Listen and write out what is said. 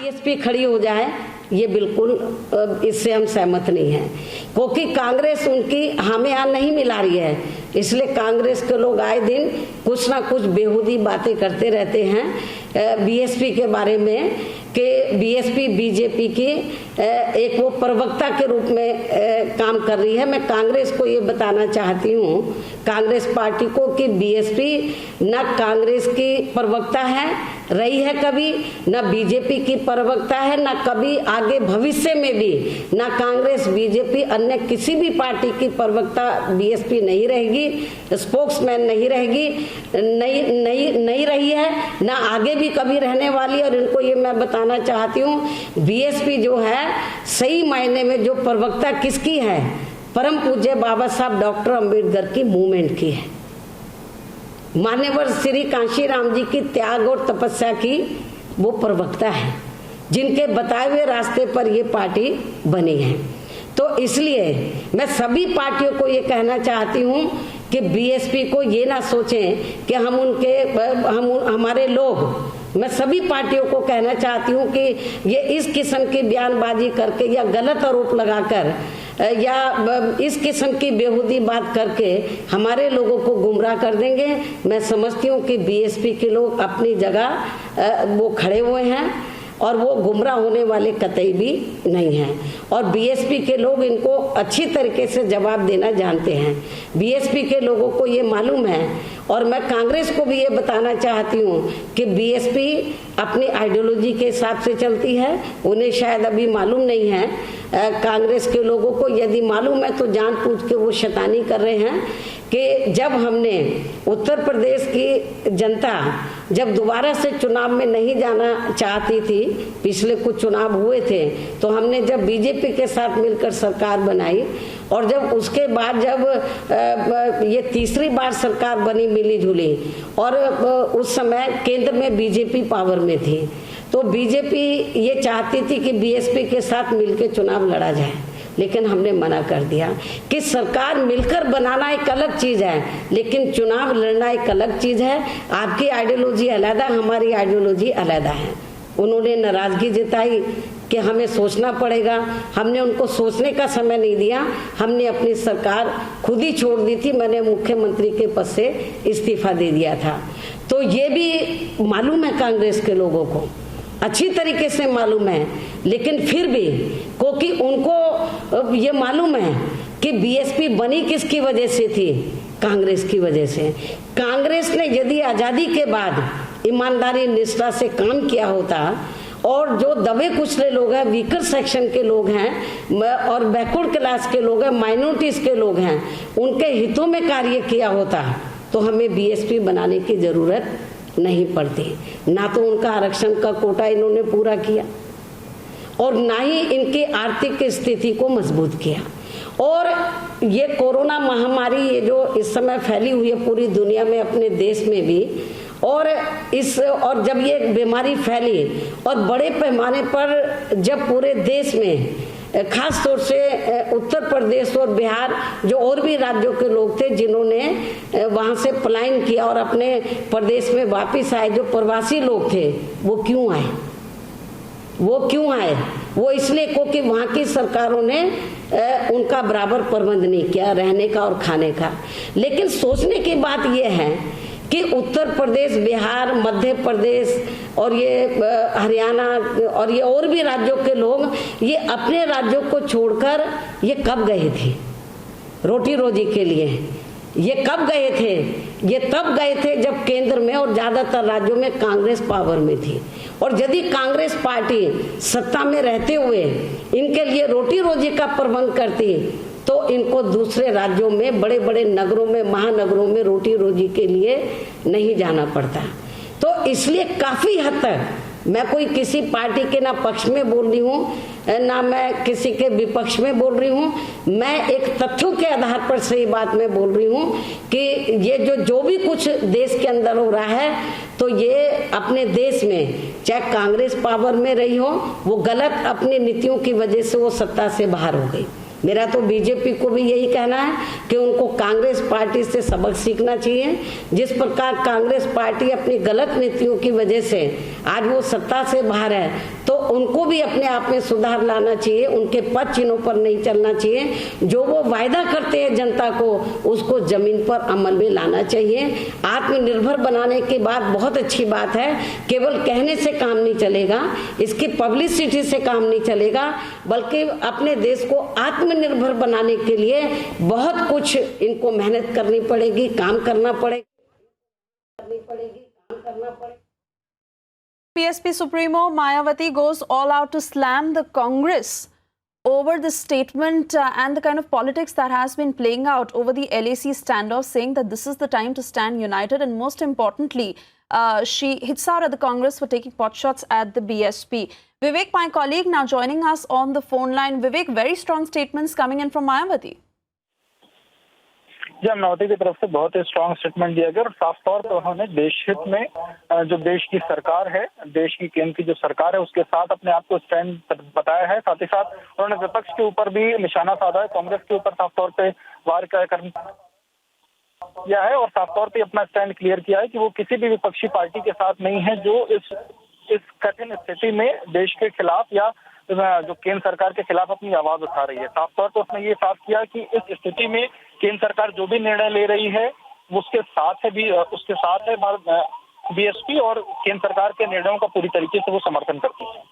BSP खड़ी हो जाए, ये बिल्कुल इससे हम सहमत नहीं हैं, क्योंकि कांग्रेस उनकी हमें यहाँ नहीं मिला रही है। इसलिए कांग्रेस के लोग आए दिन कुछ ना कुछ बेहुदी बातें करते रहते हैं बीएसपी के बारे में, कि बीएसपी बीजेपी की एक वो प्रवक्ता के रूप में काम कर रही है। मैं कांग्रेस को ये बताना चाहती हूँ, कांग्रेस पार्टी को, कि बीएसपी न कांग्रेस की प्रवक्ता है रही है कभी, न बीजेपी की प्रवक्ता है, न कभी आगे भविष्य में भी न कांग्रेस बीजेपी अन्य किसी भी पार्टी की प्रवक्ता बीएसपी नहीं रहेगी, स्पोक्समैन नहीं रहेगी, नहीं रही है, न आगे भी कभी रहने वाली। और इनको ये मैं बताना चाहती हूँ, बीएसपी जो है सही मायने में जो प्रवक्ता किसकी है, परम पूज्य बाबा साहब डॉक्टर अंबेडकर की मूवमेंट की है, मान्यवर श्री कांशीराम जी की त्याग और तपस्या की वो प्रवक्ता है, जिनके बताए हुए रास्ते पर ये पार्टी बनी है। तो इसलिए मैं सभी पार्टियों को ये कहना चाहती हूँ कि बीएसपी को ये ना सोचें कि हमारे लोग, मैं सभी पार्टियों को कहना चाहती हूँ कि ये इस किस्म की बयानबाजी करके या गलत आरोप लगाकर या इस किस्म की बेहुदी बात करके हमारे लोगों को गुमराह कर देंगे। मैं समझती हूँ कि बीएसपी के लोग अपनी जगह वो खड़े हुए हैं और वो गुमराह होने वाले कतई भी नहीं हैं, और बीएसपी के लोग इनको अच्छी तरीके से जवाब देना जानते हैं। बीएसपी के लोगों को ये मालूम है, और मैं कांग्रेस को भी ये बताना चाहती हूँ कि बीएसपी अपनी आइडियोलॉजी के हिसाब से चलती है, उन्हें शायद अभी मालूम नहीं है। कांग्रेस के लोगों को यदि मालूम है तो जानबूझ के वो शैतानी कर रहे हैं कि जब हमने उत्तर प्रदेश की जनता जब दोबारा से चुनाव में नहीं जाना चाहती थी, पिछले कुछ चुनाव हुए थे, तो हमने जब बीजेपी के साथ मिलकर सरकार बनाई, और जब उसके बाद जब ये तीसरी बार सरकार बनी मिली जुली, और उस समय केंद्र में बीजेपी पावर में थी, तो बीजेपी ये चाहती थी कि बीएसपी के साथ मिलकर चुनाव लड़ा जाए, लेकिन हमने मना कर दिया कि सरकार मिलकर बनाना एक अलग चीज है, लेकिन चुनाव लड़ना एक अलग चीज है। आपकी आइडियोलॉजी अलग, हमारी आइडियोलॉजी अलग है। उन्होंने नाराजगी जताई कि हमें सोचना पड़ेगा, हमने उनको सोचने का समय नहीं दिया, हमने अपनी सरकार खुद ही छोड़ दी थी, मैंने मुख्यमंत्री के पद से इस्तीफा दे दिया था। तो ये भी मालूम है कांग्रेस के लोगों को, अच्छी तरीके से मालूम है, लेकिन फिर भी क्योंकि उनको ये मालूम है कि बीएसपी बनी किसकी वजह से थी, कांग्रेस की वजह से। कांग्रेस ने यदि आजादी के बाद ईमानदारी निष्ठा से काम किया होता, और जो दबे कुचले लोग हैं, वीकर सेक्शन के लोग हैं और बैकवर्ड क्लास के लोग हैं, माइनॉरिटीज के लोग हैं, उनके हितों में कार्य किया होता, तो हमें बीएसपी बनाने की जरूरत नहीं पड़ती। ना तो उनका आरक्षण का कोटा इन्होंने पूरा किया, और ना ही इनकी आर्थिक स्थिति को मजबूत किया। और ये कोरोना महामारी ये जो इस समय फैली हुई है पूरी दुनिया में, अपने देश में भी, और जब ये बीमारी फैली और बड़े पैमाने पर जब पूरे देश में, खास तौर से उत्तर प्रदेश और बिहार, जो और भी राज्यों के लोग थे जिन्होंने वहां से पलायन किया और अपने प्रदेश में वापस आए, जो प्रवासी लोग थे, वो क्यों आए? वो इसलिए क्योंकि वहां की सरकारों ने उनका बराबर प्रबंध नहीं किया रहने का और खाने का। लेकिन सोचने की बात यह है कि उत्तर प्रदेश, बिहार, मध्य प्रदेश और ये हरियाणा और ये और भी राज्यों के लोग ये अपने राज्यों को छोड़कर ये कब गए थे रोटी रोजी के लिए? ये कब गए थे? ये तब गए थे जब केंद्र में और ज्यादातर राज्यों में कांग्रेस पावर में थी। और यदि कांग्रेस पार्टी सत्ता में रहते हुए इनके लिए रोटी रोजी का प्रबंध करती, तो इनको दूसरे राज्यों में, बड़े बड़े नगरों में, महानगरों में रोटी रोजी के लिए नहीं जाना पड़ता। तो इसलिए काफी हद तक मैं कोई किसी पार्टी के ना पक्ष में बोल रही हूँ, ना मैं किसी के विपक्ष में बोल रही हूँ, मैं एक तथ्यों के आधार पर सही बात में बोल रही हूँ कि ये जो भी कुछ देश के अंदर हो रहा है, तो ये अपने देश में चाहे कांग्रेस पावर में रही हो, वो गलत अपनी नीतियों की वजह से वो सत्ता से बाहर हो गई। मेरा तो बीजेपी को भी यही कहना है कि उनको कांग्रेस पार्टी से सबक सीखना चाहिए। जिस प्रकार कांग्रेस पार्टी अपनी गलत नीतियों की वजह से आज वो सत्ता से बाहर है, तो उनको भी अपने आप में सुधार लाना चाहिए, उनके पद चिन्हों पर नहीं चलना चाहिए। जो वो वायदा करते हैं जनता को, उसको जमीन पर अमल में लाना चाहिए। आत्मनिर्भर बनाने की बात बहुत अच्छी बात है, केवल कहने से काम नहीं चलेगा, इसकी पब्लिसिटी से काम नहीं चलेगा, बल्कि अपने देश को आत्मनिर्भर बनाने के लिए बहुत कुछ इनको मेहनत करनी पड़ेगी, काम करना पड़ेगा। BSP Supremo Mayawati goes all out to slam the Congress over the statement and the kind of politics that has been playing out over the LAC standoff, saying that this is the time to stand united, and most importantly, she hits out at the Congress for taking pot shots at the BSP. Vivek, my colleague, now joining us on the phone line. Vivek, very strong statements coming in from Mayawati. जी, अमरावती की तरफ से बहुत ही strong statement दिया गया और साफ तौर पर उन्होंने देश हित में जो देश की सरकार है, देश की केंद्र की जो सरकार है, उसके साथ अपने आप को स्टैंड बताया है। साथ ही साथ उन्होंने विपक्ष के ऊपर भी निशाना साधा है, कांग्रेस के ऊपर साफ तौर पे वार किया है और साफ तौर पे अपना स्टैंड क्लियर किया है कि वो किसी भी विपक्षी पार्टी के साथ नहीं है जो इस कठिन स्थिति में देश के खिलाफ या जो केंद्र सरकार के खिलाफ अपनी आवाज उठा रही है। साफ तौर पर उसने ये साफ किया कि इस स्थिति में केंद्र सरकार जो भी निर्णय ले रही है उसके साथ है बीएसपी और केंद्र सरकार के निर्णयों का पूरी तरीके से वो समर्थन करती है।